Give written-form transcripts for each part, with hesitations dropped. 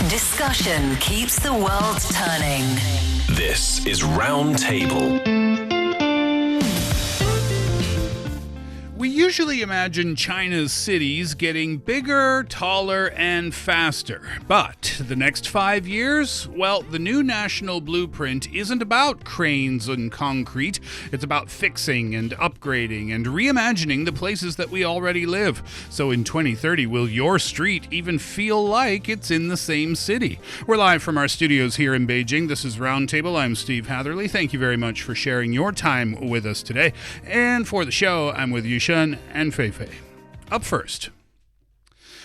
Discussion keeps the world turning. This is Roundtable. We usually imagine China's cities getting bigger, taller, and faster. But the next 5 years, well, the new national blueprint isn't about cranes and concrete. It's about fixing and upgrading and reimagining the places that we already live. So in 2030, will your street even feel like it's in the same city? We're live from our studios here in Beijing. This is Roundtable. I'm Steve Hatherley. Thank you very much for sharing your time with us today. And for the show, I'm with Yushun and Fei Fei. Up first.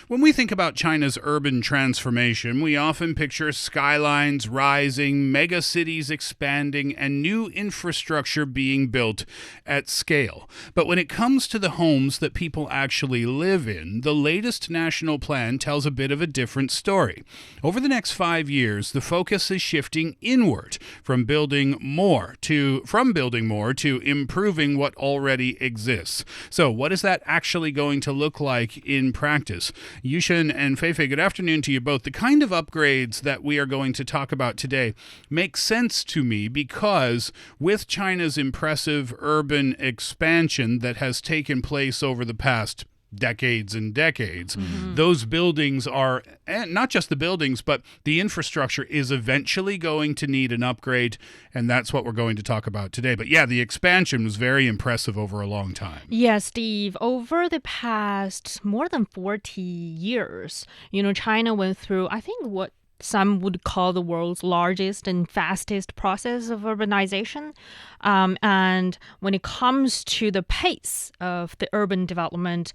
When we think about China's urban transformation, we often picture skylines rising, mega cities expanding, and new infrastructure being built at scale. But when it comes to the homes that people actually live in, the latest national plan tells a bit of a different story. Over the next 5 years, the focus is shifting inward from building more to improving what already exists. So what is that actually going to look like in practice? Yushun and Fei Fei, good afternoon to you both. The kind of upgrades that we are going to talk about today make sense to me because with China's impressive urban expansion that has taken place over the past decades and decades, those buildings are, and not just the buildings, but the infrastructure is eventually going to need an upgrade, and that's what we're going to talk about today. But yeah, the expansion was very impressive over a long time. Yeah, Steve, over the past more than 40 years, China went through, I think, what some would call the world's largest and fastest process of urbanization. And when it comes to the pace of the urban development,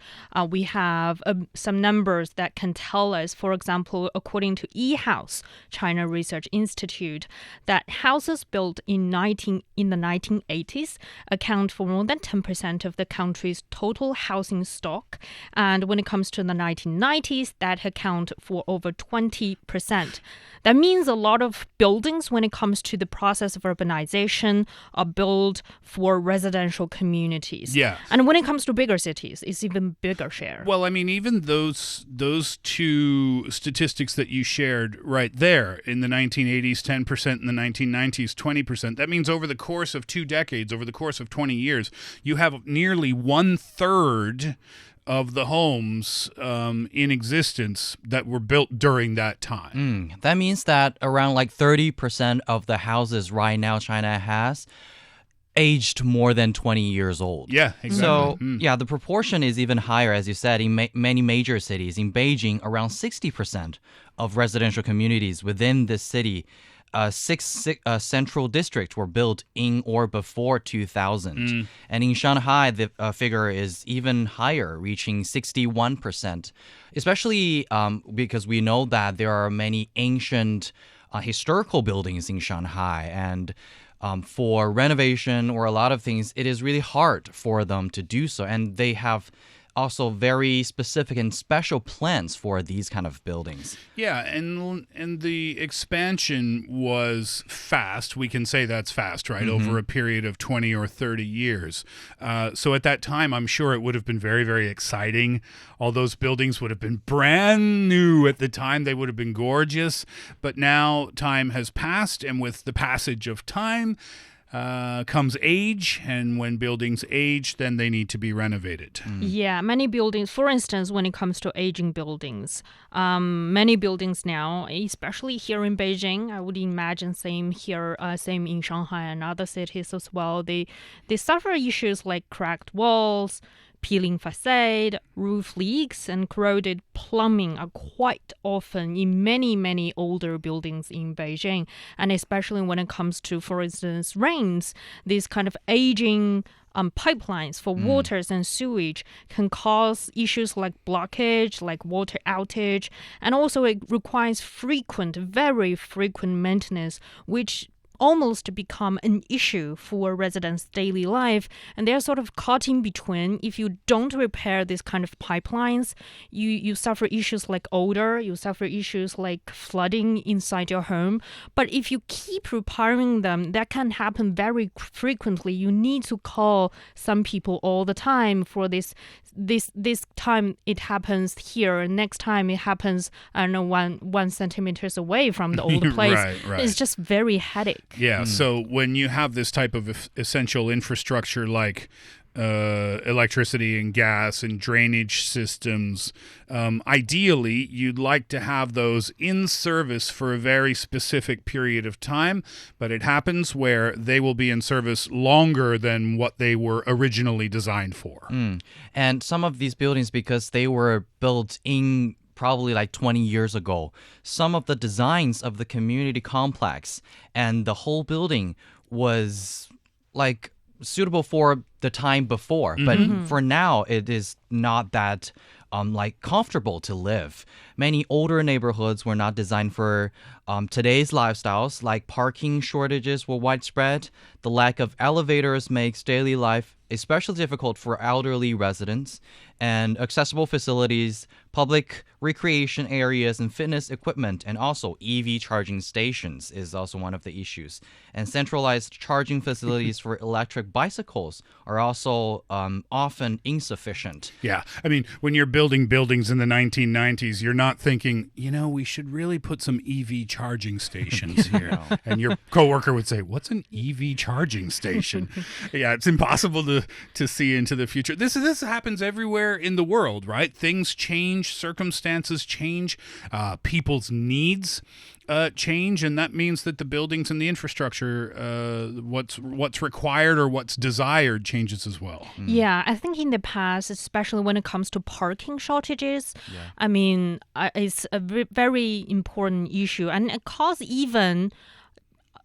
we have some numbers that can tell us, for example, according to eHouse, China Research Institute, that houses built in the 1980s account for more than 10% of the country's total housing stock. And when it comes to the 1990s, that account for over 20%. That means a lot of buildings, when it comes to the process of urbanization, are built for residential communities. Yeah. And when it comes to bigger cities, it's even bigger share. Well, I mean, even those two statistics that you shared right there, in the 1980s, 10%, in the 1990s, 20%, that means over the course of 2 decades, over the course of 20 years, you have nearly 1/3 of the homes in existence that were built during that time. That means that around 30% of the houses right now China has aged more than 20 years old. Yeah, exactly. So, yeah, the proportion is even higher, as you said, in many major cities. In Beijing, around 60% of residential communities within this city, six central districts were built in or before 2000. And in Shanghai, the figure is even higher, reaching 61%, especially because we know that there are many ancient historical buildings in Shanghai. And for renovation or a lot of things, it is really hard for them to do so. And they have also very specific and special plans for these kind of buildings. Yeah, and the expansion was fast. We can say that's fast, right? Over a period of 20 or 30 years. So at that time, I'm sure it would have been very, very exciting. All those buildings would have been brand new at the time. They would have been gorgeous. But now time has passed, and with the passage of time, comes age, and when buildings age, then they need to be renovated. Yeah, many buildings, for instance, when it comes to aging buildings, many buildings now, especially here in Beijing, I would imagine same here, same in Shanghai and other cities as well, they suffer issues like cracked walls, peeling facade, roof leaks, and corroded plumbing are quite often in many, many older buildings in Beijing. And especially when it comes to, for instance, rains, these kind of aging pipelines for waters and sewage can cause issues like blockage, like water outage, and also it requires very frequent maintenance, which almost become an issue for residents' daily life. And they're sort of caught in between. If you don't repair this kind of pipelines, you suffer issues like odor, you suffer issues like flooding inside your home. But if you keep repairing them, that can happen very frequently. You need to call some people all the time for this time it happens here, next time it happens, I don't know, one centimeters away from the old place. Right. It's just very headache. Yeah, so when you have this type of essential infrastructure like electricity and gas and drainage systems, ideally you'd like to have those in service for a very specific period of time, but it happens where they will be in service longer than what they were originally designed for. And some of these buildings, because they were built in probably like 20 years ago, some of the designs of the community complex and the whole building was like suitable for the time before, but for now it is not that like comfortable to live. Many older neighborhoods were not designed for today's lifestyles, like parking shortages were widespread. The lack of elevators makes daily life especially difficult for elderly residents, and accessible facilities, public recreation areas, and fitness equipment, and also EV charging stations is also one of the issues. And centralized charging facilities for electric bicycles are also often insufficient. Yeah. I mean, when you're building buildings in the 1990s, you're not thinking, we should really put some EV charging stations here. And your coworker would say, what's an EV charging station? Yeah, it's impossible to see into the future. This happens everywhere in the world, right? Things change, circumstances change, people's needs change, and that means that the buildings and the infrastructure, what's required or what's desired, changes as well. Yeah, I think in the past, especially when it comes to parking shortages, I mean, it's a very important issue, and it causes even,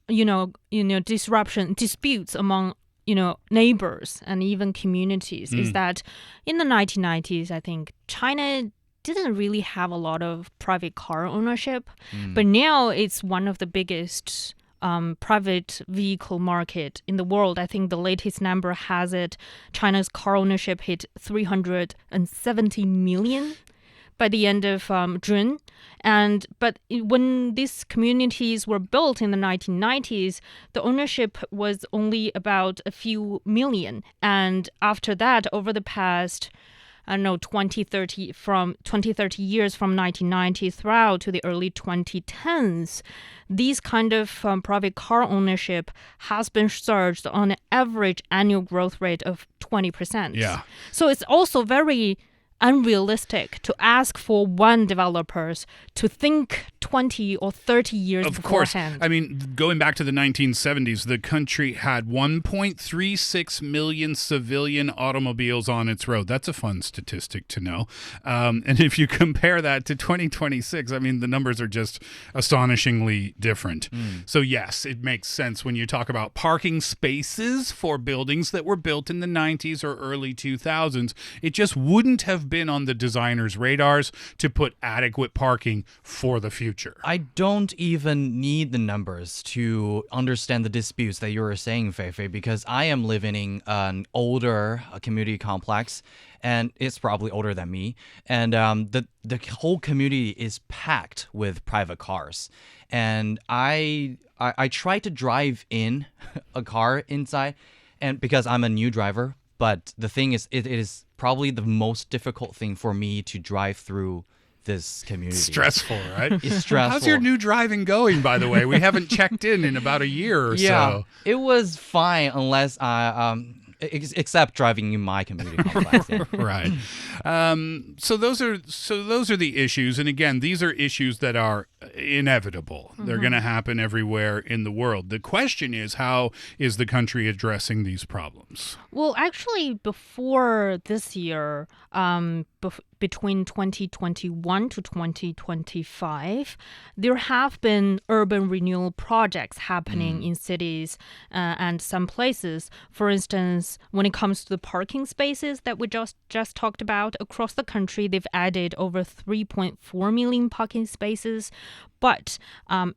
disputes among neighbors and even communities. Is that in the 1990s, I think China didn't really have a lot of private car ownership, but now it's one of the biggest private vehicle market in the world. I think the latest number has it, China's car ownership hit 370 million by the end of June. But when these communities were built in the 1990s, the ownership was only about a few million. And after that, over the past, 20, 30 years from 1990 throughout to the early 2010s, these kind of private car ownership has been surged on an average annual growth rate of 20%. Yeah. So it's also very unrealistic to ask for one developers to think 20 or 30 years beforehand. Of course. I mean, going back to the 1970s, the country had 1.36 million civilian automobiles on its road. That's a fun statistic to know. And if you compare that to 2026, I mean, the numbers are just astonishingly different. So yes, it makes sense when you talk about parking spaces for buildings that were built in the 90s or early 2000s. It just wouldn't have been on the designers' radars to put adequate parking for the future. I don't even need the numbers to understand the disputes that you were saying, Fei Fei, because I am living in an older community complex, and it's probably older than me. And the whole community is packed with private cars. And I try to drive in a car inside, and because I'm a new driver. But the thing is, it is probably the most difficult thing for me to drive through this community. Stressful, right? It's stressful. How's your new driving going, by the way? We haven't checked in about a year or so. It was fine unless except driving in my community complex. Yeah. Right. So those are the issues, and again, these are issues that are inevitable. They're going to happen everywhere in the world. The question is, how is the country addressing these problems? Well, actually, before this year, between 2021 to 2025, there have been urban renewal projects happening in cities and some places. For instance, when it comes to the parking spaces that we just talked about, across the country, they've added over 3.4 million parking spaces. But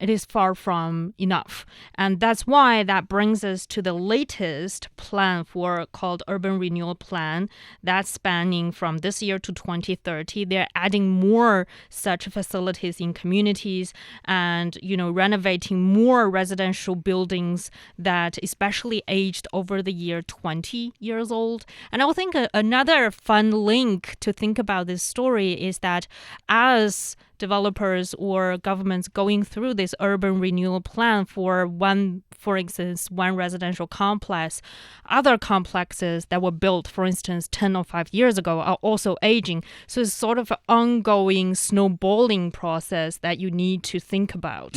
it is far from enough. And that's why that brings us to the latest plan called Urban Renewal Plan that's spanning from this year to 2030. They're adding more such facilities in communities and, renovating more residential buildings that especially aged over the year 20 years old. And I think another fun link to think about this story is that as developers or governments going through this urban renewal plan for instance, one residential complex, other complexes that were built, for instance, 10 or 5 years ago are also aging. So it's sort of an ongoing snowballing process that you need to think about.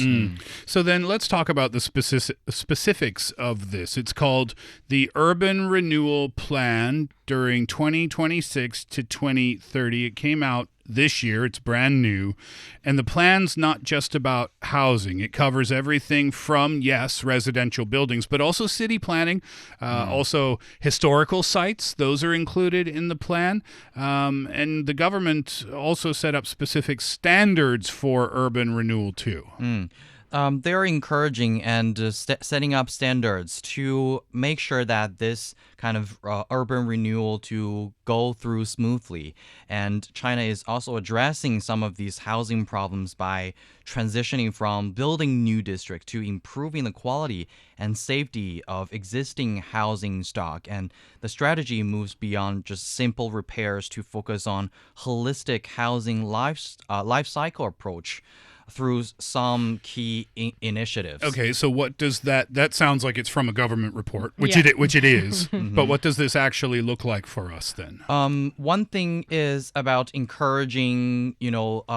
So then let's talk about the specifics of this. It's called the Urban Renewal Plan during 2026 to 2030. It came out this year. It's brand new. And the plan's not just about housing. It covers everything from, yes, residential buildings, but also city planning, also historical sites. Those are included in the plan. And the government also set up specific standards for urban renewal, too. They're encouraging and setting up standards to make sure that this kind of urban renewal to go through smoothly. And China is also addressing some of these housing problems by transitioning from building new districts to improving the quality and safety of existing housing stock. And the strategy moves beyond just simple repairs to focus on holistic housing life cycle approach through some key initiatives. Okay, so what does that sounds like it's from a government report, which it is. But what does this actually look like for us then? One thing is about encouraging,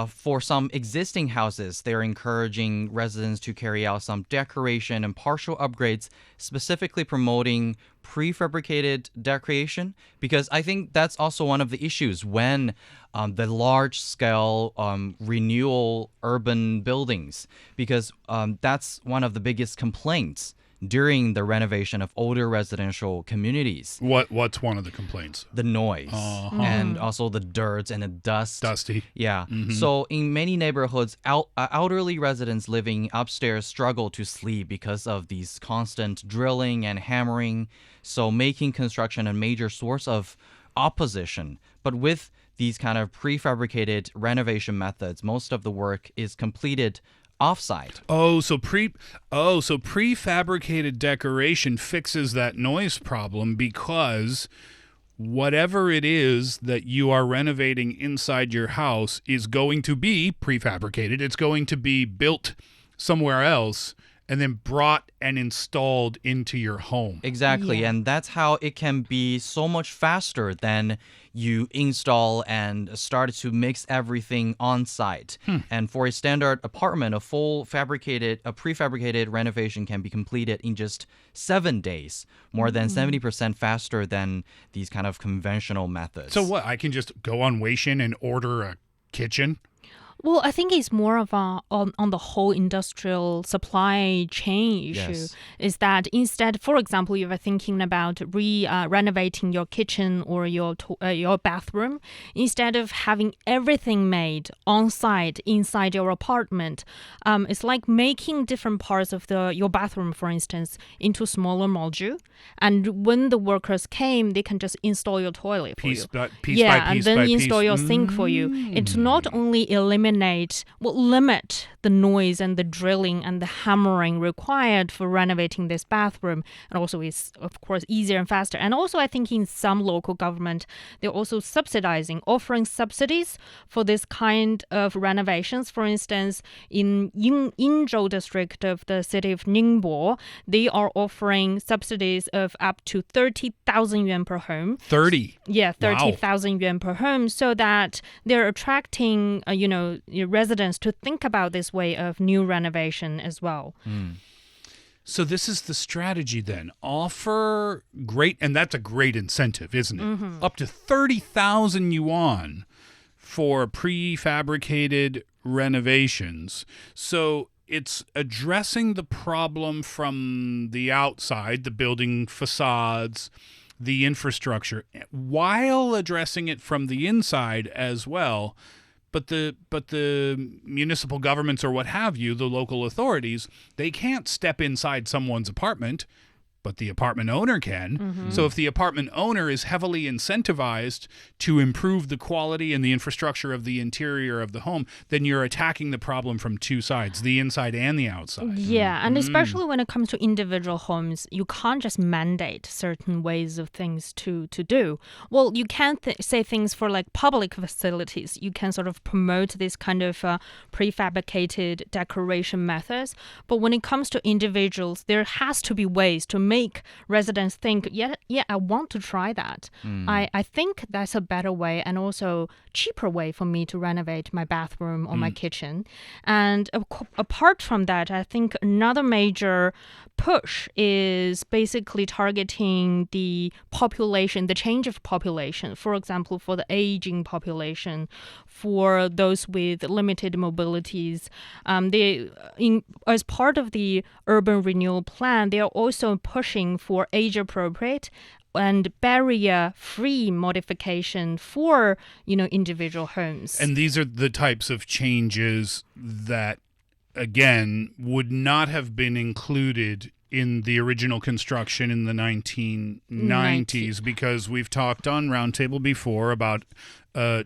for some existing houses, they're encouraging residents to carry out some decoration and partial upgrades, specifically promoting prefabricated decoration, because I think that's also one of the issues when the large-scale renewal urban buildings, because that's one of the biggest complaints during the renovation of older residential communities. What's one of the complaints? The noise and also the dirt and the dust. Dusty. Yeah. So in many neighborhoods, elderly residents living upstairs struggle to sleep because of these constant drilling and hammering, so making construction a major source of opposition. But with these kind of prefabricated renovation methods, most of the work is completed off-site. So prefabricated decoration fixes that noise problem because whatever it is that you are renovating inside your house is going to be prefabricated. It's going to be built somewhere else and then brought and installed into your home. Exactly. Yeah. And that's how it can be so much faster than you install and start to mix everything on site. And for a standard apartment, a prefabricated renovation can be completed in just 7 days, more than 70% faster than these kind of conventional methods. So what? I can just go on Weixin and order a kitchen? Well, I think it's more of on the whole industrial supply chain issue. Yes. Is that instead, for example, you were thinking about renovating your kitchen or your bathroom, instead of having everything made on site inside your apartment, it's like making different parts of your bathroom, for instance, into smaller module. And when the workers came, they can just install your toilet for you. Piece and then install your sink for you. It not only limit the noise and the drilling and the hammering required for renovating this bathroom, and also is of course easier and faster. And also I think in some local government, they're also offering subsidies for this kind of renovations. For instance, in Yingzhou district of the city of Ningbo, they are offering subsidies of up to 30,000 yuan per home. 30? Yeah, 30,000 yuan per home, so that they're attracting, your residents to think about this way of new renovation as well. So this is the strategy then. Offer great, and that's a great incentive, isn't it? Up to 30,000 yuan for prefabricated renovations. So it's addressing the problem from the outside, the building facades, the infrastructure, while addressing it from the inside as well. But the municipal governments or what have you, the local authorities, they can't step inside someone's apartment, but the apartment owner can. So if the apartment owner is heavily incentivized to improve the quality and the infrastructure of the interior of the home, then you're attacking the problem from two sides, the inside and the outside. Yeah, and especially when it comes to individual homes, you can't just mandate certain ways of things to do. Well, you can say things for like public facilities. You can sort of promote this kind of prefabricated decoration methods. But when it comes to individuals, there has to be ways to make residents think, yeah, I want to try that. I think that's a better way and also cheaper way for me to renovate my bathroom or my kitchen. And apart from that, I think another major push is basically targeting the population, the change of population. For example, for the aging population, for those with limited mobilities, as part of the urban renewal plan, they are also pushing for age-appropriate and barrier-free modification for, individual homes. And these are the types of changes that, again, would not have been included in the original construction in the 1990s, because we've talked on Roundtable before about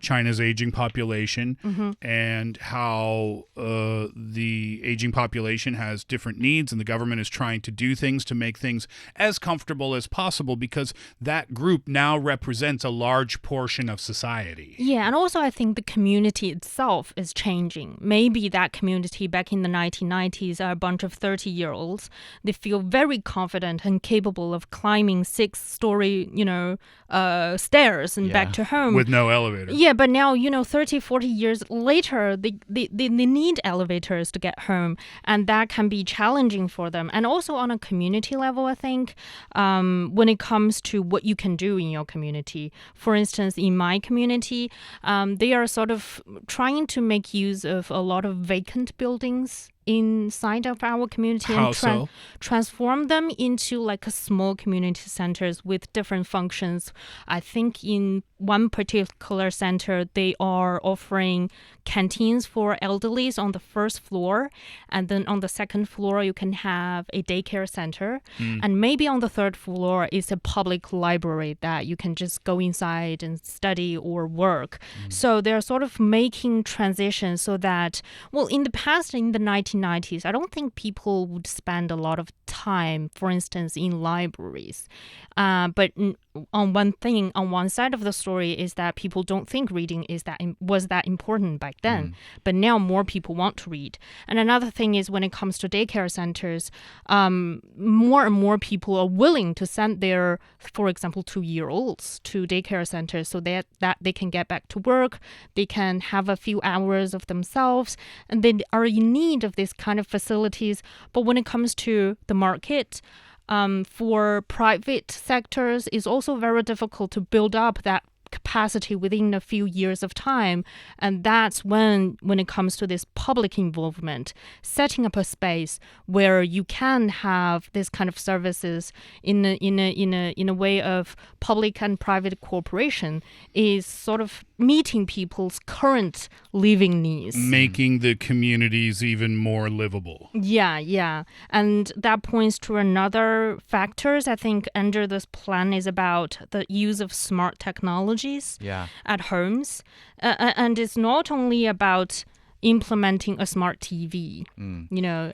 China's aging population and how the aging population has different needs, and the government is trying to do things to make things as comfortable as possible because that group now represents a large portion of society. Yeah, and also I think the community itself is changing. Maybe that community back in the 1990s are a bunch of 30-year-olds. They feel very confident and capable of climbing 6-story, stairs and back to home. With no elevator. Yeah, but now, 30, 40 years later, they need elevators to get home, and that can be challenging for them. And also on a community level, I think, when it comes to what you can do in your community. For instance, in my community, they are sort of trying to make use of a lot of vacant buildings inside of our community and transform them into like a small community centers with different functions. I think in one particular center, they are offering canteens for elderlies on the first floor. And then on the second floor, you can have a daycare center. And maybe on the third floor is a public library that you can just go inside and study or work. So they're sort of making transitions so that, well, in the past, in the 1990s, I don't think people would spend a lot of time, for instance, in libraries. But on one side of the story is that people don't think reading was that important back then. But now more people want to read. And another thing is when it comes to daycare centers, more and more people are willing to send their, for example, 2-year-olds to daycare centers so that they can get back to work, they can have a few hours of themselves, and they are in need of this kind of facilities. But when it comes to the market, for private sectors, it's also very difficult to build up that capacity within a few years of time. And that's when it comes to this public involvement, setting up a space where you can have this kind of services in a way of public and private cooperation is sort of meeting people's current living needs. Making the communities even more livable. Yeah. And that points to another factors I think under this plan is about the use of smart technologies at homes. And it's not only about implementing a smart TV,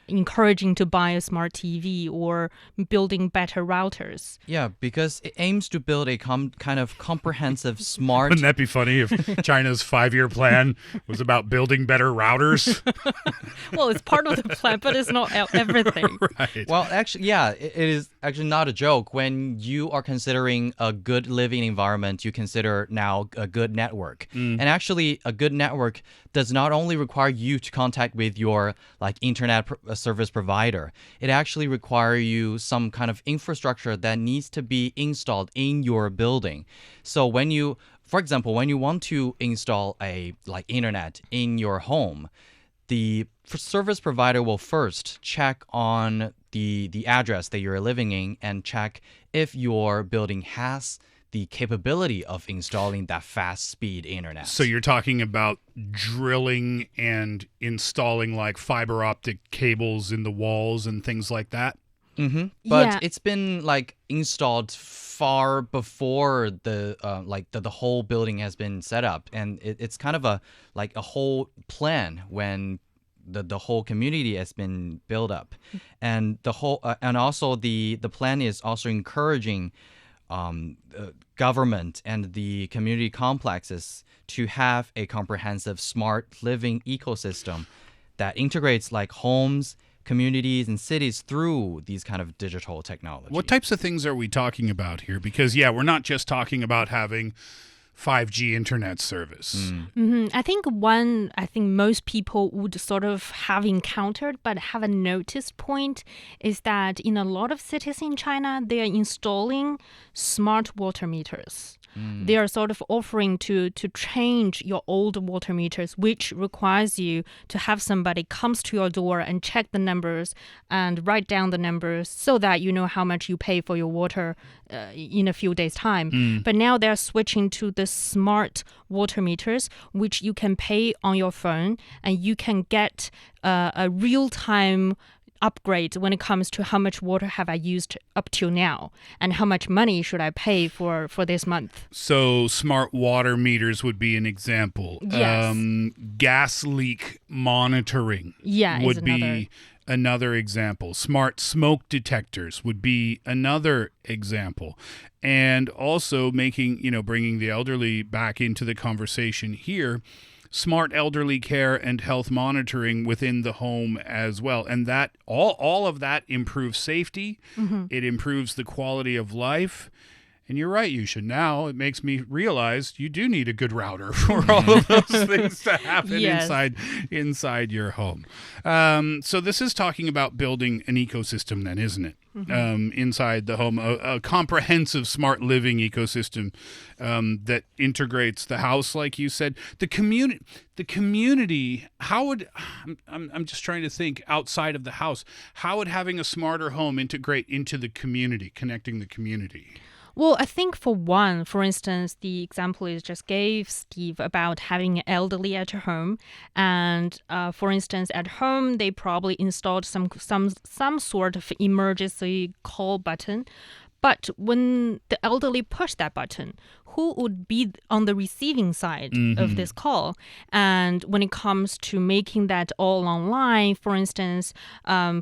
encouraging to buy a smart TV or building better routers. Yeah, because it aims to build a kind of comprehensive smart... Wouldn't that be funny if China's 5-year plan was about building better routers? Well, it's part of the plan, but it's not everything. Right. Well, actually, yeah, it is actually not a joke. When you are considering a good living environment, you consider now a good network. And actually, a good network does not only require require you to contact with your like internet service provider. It actually require you some kind of infrastructure that needs to be installed in your building. So when you, for example, when you want to install a like internet in your home, the service provider will first check on the address that you're living in and check if your building has the capability of installing that fast speed internet. So you're talking about drilling and installing like fiber optic cables in the walls and things like that? Mm-hmm. But Yeah. it's been like installed far before the whole building has been set up, and it's kind of a whole plan when the whole community has been built up, and the whole and also the plan is also encouraging government and the community complexes to have a comprehensive smart living ecosystem that integrates like homes, communities, and cities through these kind of digital technology. What types of things are we talking about here? Because, yeah, we're not just talking about having 5G internet service. I think most people would sort of have encountered but haven't noticed point is that in a lot of cities in China, they are installing smart water meters. They are sort of offering to change your old water meters, which requires you to have somebody comes to your door and check the numbers and write down the numbers so that you know how much you pay for your water in a few days' time. But now they're switching to the smart water meters, which you can pay on your phone, and you can get a real-time upgrade when it comes to how much water have I used up till now and how much money should I pay for this month. So smart water meters would be an example. Yes. Gas leak monitoring would be another example. Smart smoke detectors would be another example. And also bringing the elderly back into the conversation here, smart elderly care and health monitoring within the home as well. And that all of that improves safety. It improves the quality of life. And you're right, Yushun. Now it makes me realize you do need a good router for all of those things to happen inside your home. So this is talking about building an ecosystem then, isn't it? Inside the home, a comprehensive smart living ecosystem that integrates the house, like you said. The community. How would I'm just trying to think outside of the house? How would having a smarter home integrate into the community, connecting the community? Well, I think for instance, the example you just gave, Steve, about having an elderly at your home. And for instance, at home, they probably installed some sort of emergency call button. But when the elderly push that button, who would be on the receiving side of this call? And when it comes to making that all online, for instance, I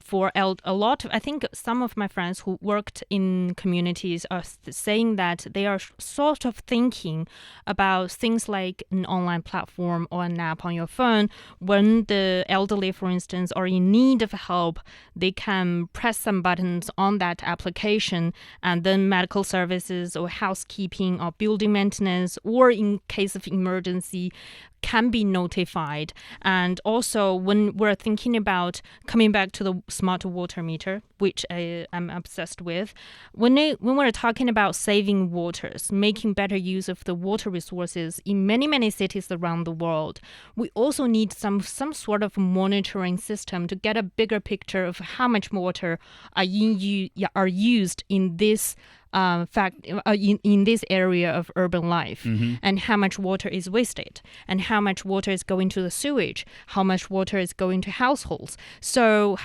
think some of my friends who worked in communities are saying that they are sort of thinking about things like an online platform or an app on your phone. When the elderly, for instance, are in need of help, they can press some buttons on that application, and then medical services or housekeeping or building maintenance, or in case of emergency, can be notified. And also, when we're thinking about coming back to the smart water meter, which I'm obsessed with, when we're talking about saving waters, making better use of the water resources in many cities around the world, we also need some sort of monitoring system to get a bigger picture of how much water are used in this in this area of urban life, and how much water is wasted, and how much water is going to the sewage, how much water is going to households. So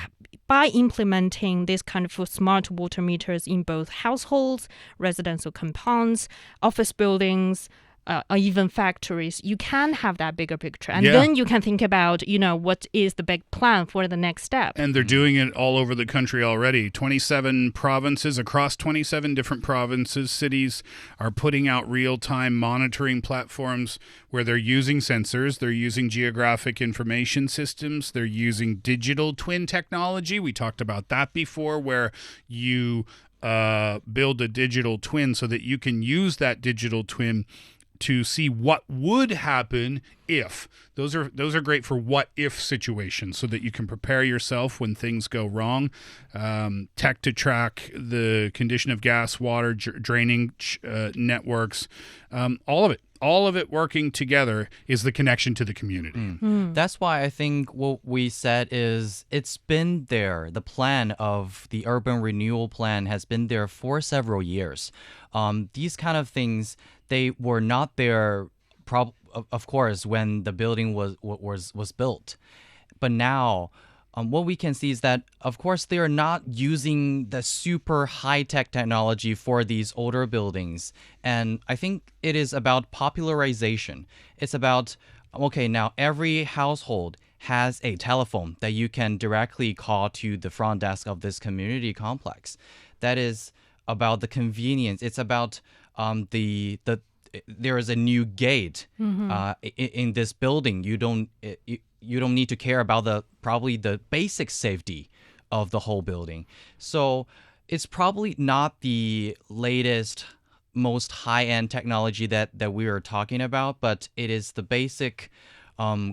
by implementing this kind of smart water meters in both households, residential compounds, office buildings, or even factories, you can have that bigger picture. And then you can think about, what is the big plan for the next step. And they're doing it all over the country already. 27 provinces, across 27 different provinces, cities are putting out real-time monitoring platforms where they're using sensors, they're using geographic information systems, they're using digital twin technology. We talked about that before, where you build a digital twin so that you can use that digital twin to see what would happen if. Those are great for what if situations, so that you can prepare yourself when things go wrong. Tech to track the condition of gas, water, draining networks, all of it. All of it working together is the connection to the community. That's why I think what we said is it's been there. The plan of the urban renewal plan has been there for several years. These kind of things, they were not there, of course, when the building was built. But now, what we can see is that, of course, they are not using the super high-tech technology for these older buildings. And I think it is about popularization. It's about, okay, now every household has a telephone that you can directly call to the front desk of this community complex. That is about the convenience. It's about there is a new gate in this building. You don't need to care about probably the basic safety of the whole building. So it's probably not the latest, most high-end technology that we are talking about, but it is the basic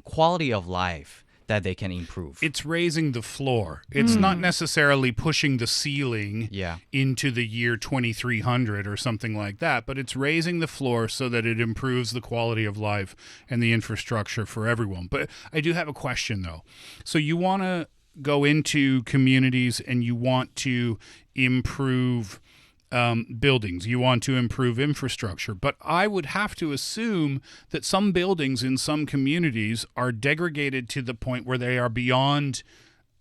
quality of life that they can improve. It's raising the floor. It's not necessarily pushing the ceiling into the year 2300 or something like that, but it's raising the floor so that it improves the quality of life and the infrastructure for everyone. But I do have a question, though. So you want to go into communities and you want to improve buildings. You want to improve infrastructure. But I would have to assume that some buildings in some communities are degraded to the point where they are beyond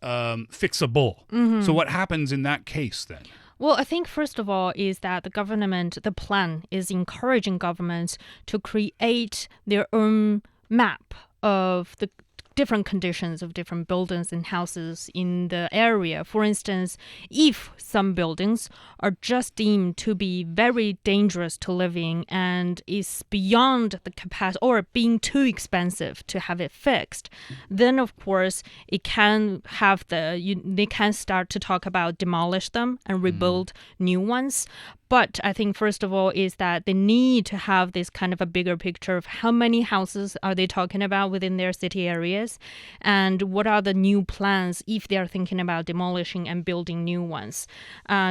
fixable. So what happens in that case then? Well, I think first of all is that the plan is encouraging governments to create their own map of the different conditions of different buildings and houses in the area. For instance, if some buildings are just deemed to be very dangerous to live in and is beyond the capacity or being too expensive to have it fixed, then of course it can have they can start to talk about demolish them and rebuild new ones. But I think first of all is that they need to have this kind of a bigger picture of how many houses are they talking about within their city areas, and what are the new plans if they are thinking about demolishing and building new ones.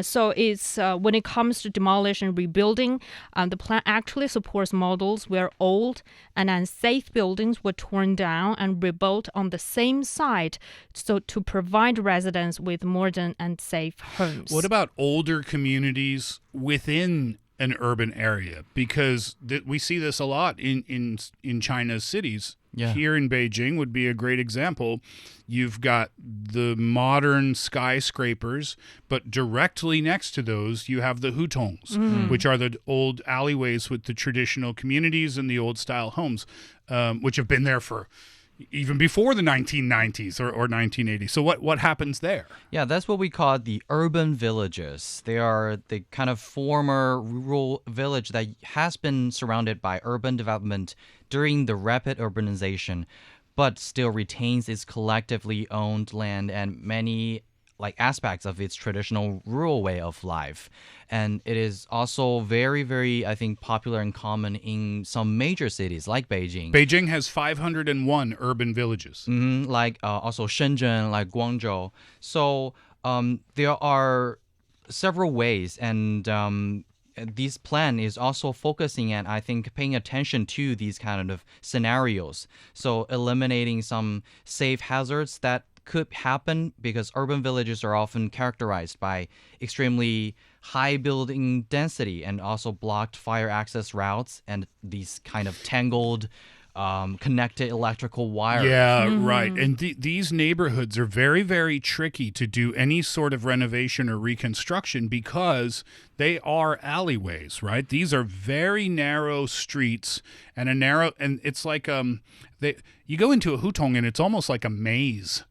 So it's when it comes to demolish and rebuilding, the plan actually supports models where old and unsafe buildings were torn down and rebuilt on the same site, so to provide residents with modern and safe homes. What about older communities within an urban area? Because we see this a lot in China's cities. Here in Beijing would be a great example. You've got the modern skyscrapers, but directly next to those you have the hutongs, which are the old alleyways with the traditional communities and the old style homes, which have been there for even before the 1990s or 1980s. So what happens there? Yeah, that's what we call the urban villages. They are the kind of former rural village that has been surrounded by urban development during the rapid urbanization, but still retains its collectively owned land and many aspects of its traditional rural way of life. And it is also very, very, I think, popular and common in some major cities like Beijing. Beijing has 501 urban villages. Also Shenzhen, like Guangzhou. So there are several ways, and this plan is also focusing and I think paying attention to these kind of scenarios. So eliminating some safe hazards that could happen, because urban villages are often characterized by extremely high building density and also blocked fire access routes and these kind of tangled connected electrical wires. Yeah, right. And these neighborhoods are very, very tricky to do any sort of renovation or reconstruction because they are alleyways, right? These are very narrow streets and it's like you go into a hutong and it's almost like a maze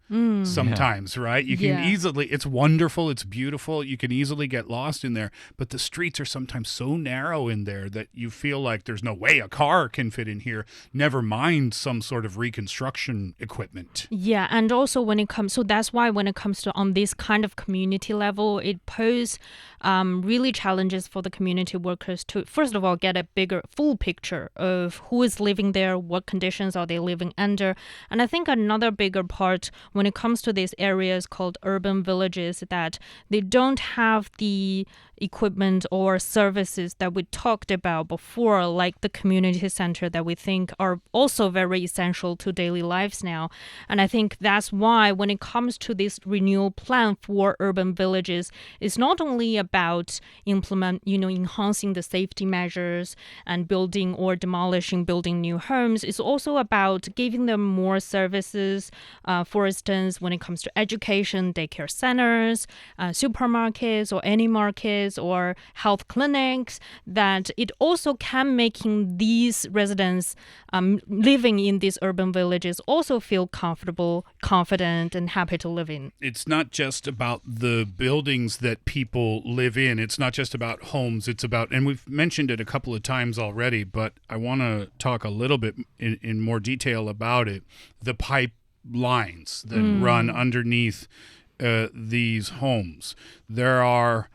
sometimes, right? You can easily, it's wonderful, it's beautiful, you can easily get lost in there, but the streets are sometimes so narrow in there that you feel like there's no way a car can fit in here, never mind some sort of reconstruction equipment. Yeah, and also that's why when it comes to on this kind of community level, it poses really challenges for the community workers to, first of all, get a bigger, full picture of who is living there, what conditions are they they're living under. And I think another bigger part when it comes to these areas called urban villages that they don't have the equipment or services that we talked about before, like the community center that we think are also very essential to daily lives now. And I think that's why when it comes to this renewal plan for urban villages, it's not only about enhancing the safety measures and building or building new homes. It's also about giving them more services. For instance, when it comes to education, daycare centers, supermarkets or any markets or health clinics, that it also can making these residents living in these urban villages also feel comfortable, confident, and happy to live in. It's not just about the buildings that people live in. It's not just about homes. It's about, and we've mentioned it a couple of times already, but I want to talk a little bit in more detail about it. The pipelines that run underneath these homes. There are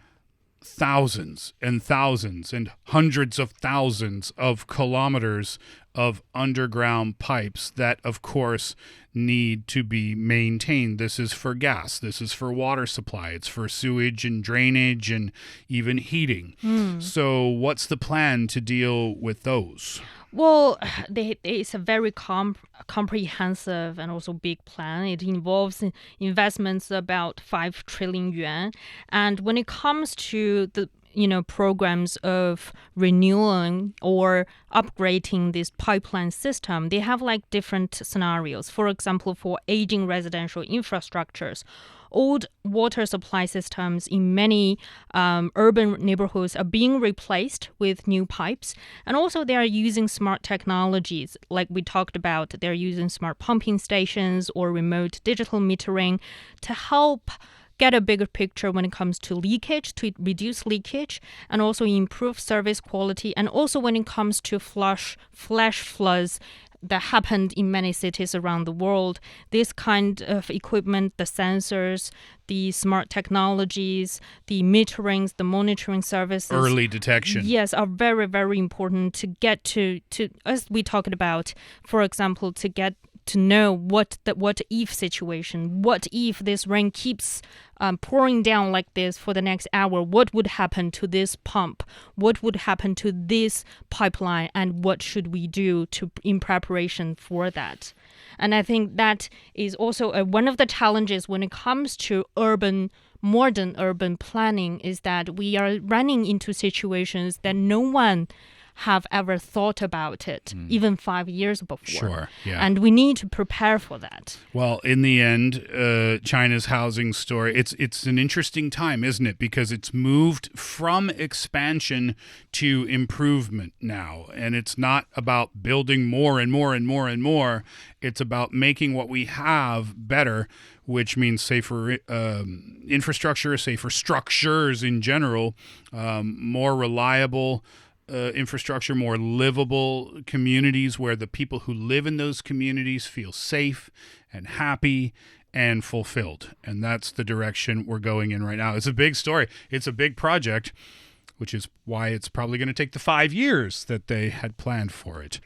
thousands and thousands and hundreds of thousands of kilometers of underground pipes that, of course, need to be maintained. This is for gas. This is for water supply. It's for sewage and drainage and even heating. So what's the plan to deal with those? Well, it's a very comprehensive and also big plan. It involves investments about 5 trillion yuan. And when it comes to the programs of renewing or upgrading this pipeline system, they have like different scenarios. For example, for aging residential infrastructures, old water supply systems in many urban neighborhoods are being replaced with new pipes. And also they are using smart technologies. Like we talked about, they're using smart pumping stations or remote digital metering to help get a bigger picture when it comes to leakage, to reduce leakage, and also improve service quality. And also when it comes to flash floods that happened in many cities around the world, this kind of equipment, the sensors, the smart technologies, the meterings, the monitoring services, early detection, yes, are very, very important to get to as we talked about, for example, to get to know what if situation, what if this rain keeps pouring down like this for the next hour, what would happen to this pump, what would happen to this pipeline, and what should we do in preparation for that. And I think that is also one of the challenges when it comes to modern urban planning, is that we are running into situations that no one have ever thought about it, even 5 years before. Sure, yeah. And we need to prepare for that. Well, in the end, China's housing story, it's an interesting time, isn't it? Because it's moved from expansion to improvement now. And it's not about building more and more and more and more. It's about making what we have better, which means safer infrastructure, safer structures in general, more reliable infrastructure, more livable communities where the people who live in those communities feel safe and happy and fulfilled. And that's the direction we're going in right now. It's a big story. It's a big project, which is why it's probably going to take the 5 years that they had planned for it.